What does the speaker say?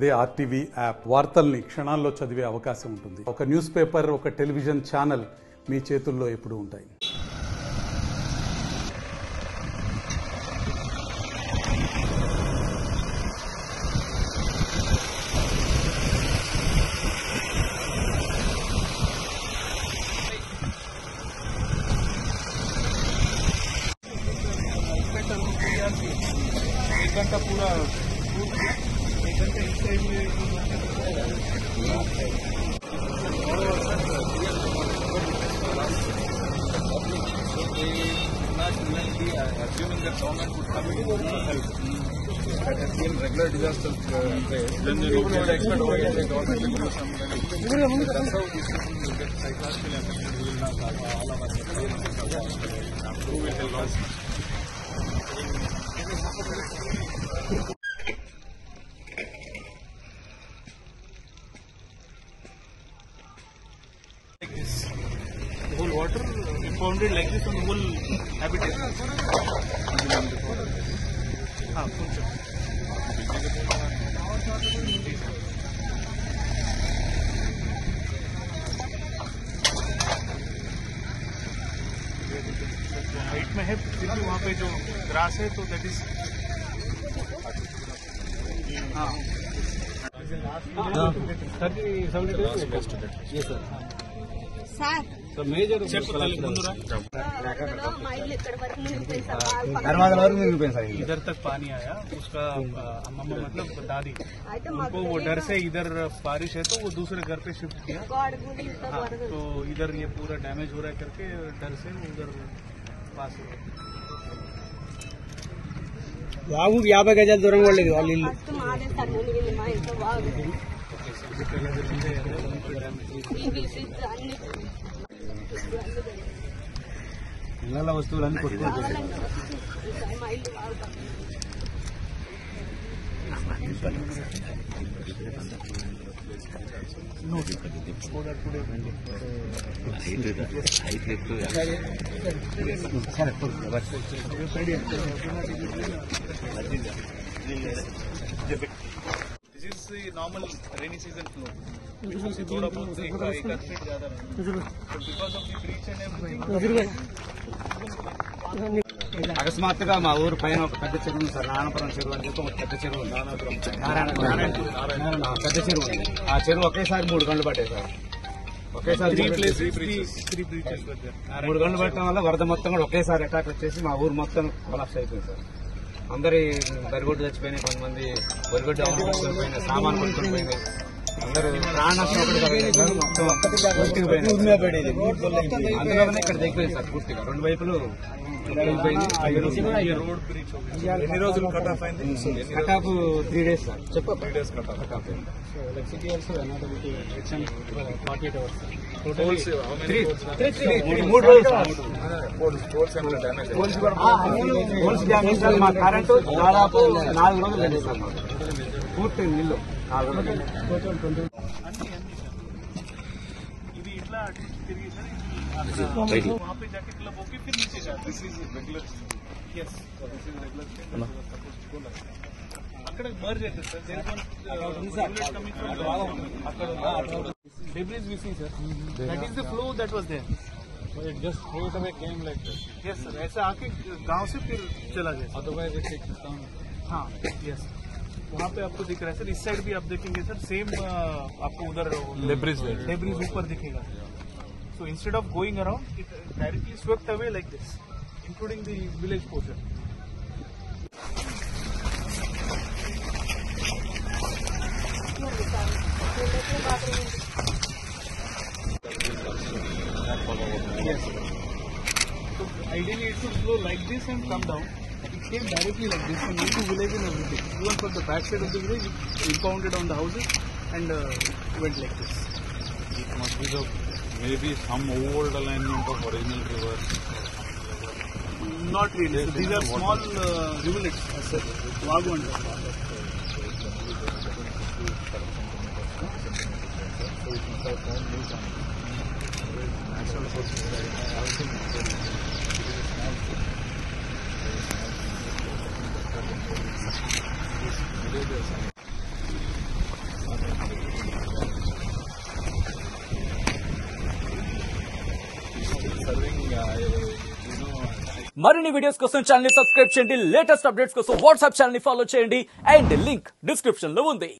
అదే RTV app వార్తల్ని క్షణాల్లో చదివే అవకాశం ఉంటుంది. ఒక న్యూస్ పేపర్, ఒక టెలివిజన్ ఛానల్ మీ చేతుల్లో ఎప్పుడూ ఉంటాయి. एक घंटा पूरा एक घंटा इस साइड में assuming that government would come in that has been regular disasters then they would expect the government to do something. That's how this will get psychologically affected. We will not all of us who will help us. Like this, the whole water impounded like this on the whole habitat. Height में है फिर भी वहाँ पे जो grass है तो that is इधर तक पानी आया उसका अम्मा मतलब दादी उनको वो डर से इधर बारिश है तो वो दूसरे घर पे शिफ्ट किया. हाँ, तो इधर ये पूरा डैमेज हो रहा है करके डर से उधर पास हो. వాగు 50 గజాల దూరం వెళ్ళేది వాళ్ళ ఇల్లు. ఇళ్ళ వస్తువులన్నీ కొట్టుకుంటాయి. This is the normal rainy season flow. थोड़ा बहुत एक फीट ज्यादा because of the breach and everything. అకస్మాత్తుగా మా ఊరు పైన ఒక పెద్ద చెరువు ఉంది సార్, నారాయణపురం చెరువు అని చెప్పి ఒక పెద్ద చెరువు ఉంది. పెద్ద చెరువు ఉంది. ఆ చెరువు ఒకేసారి 3 గంటలు పట్టాయి సార్. ఒకేసారి 3 గంటలు పట్టడం వల్ల వరద మొత్తం కూడా ఒకేసారి అటాక్ వచ్చేసి మా ఊరు మొత్తం కొలాప్స్ అయిపోయింది సార్. అందరి బరిగొడ్డు చచ్చిపోయినాయి, కొంతమంది బరిగొడ్డు కొనుక్కొని సామాన్ కొనుక్కొని పోయినాయి. అందరూ ప్రాణ నష్టం ఒకటి మొత్తం పూర్తిగా పోయింది. అందులోనే ఇక్కడ దిగిపోయింది సార్ పూర్తిగా 2 వైపులు. ఎన్ని రోజులు కట్ ఆఫ్ అయింది? Cut off 3 days sir. 3 days cut off. Electricity also another 48 hours. 3 poles damage sir. మా కరెంటు దాదాపు 4 రోజులు లేదు సార్. మాకు పూర్తి నీళ్ళు 4 రోజులు. ఇది ఇట్లా తిరిగి సార్ वहाँ पे जाके क्लब होके फिर नीचे जाते. This is regular. Yes, this is regular. అక్కడ మర్జ్ అవుతుంది sir. There is one coming from అక్కడ debris we see sir. That is the flow that was there. So it just straight away came like this. Yes sir, ऐसा आके गांव से फिर चला गया. Otherwise it takes down. हाँ, yes. वहाँ पे आपको दिख रहा है सर. इस साइड भी आप देखेंगे सर सेम आपको उधर डेब्रिस ऊपर दिखेगा. So instead of going around, it directly swept away like this, including the village portion. Yes. So ideally it should flow like this and come down. It came directly like this and into village and everything. Even from the back side of the village, it impounded on the houses and went like this. It must be the maybe some old alignment of original river. Not really. So these are small rivulets. Vagu and serving, మరిన్ని videos కోసం channel ని subscribe చేయండి, latest updates కోసం WhatsApp channel ని follow చేయండి and link description లో ఉంది.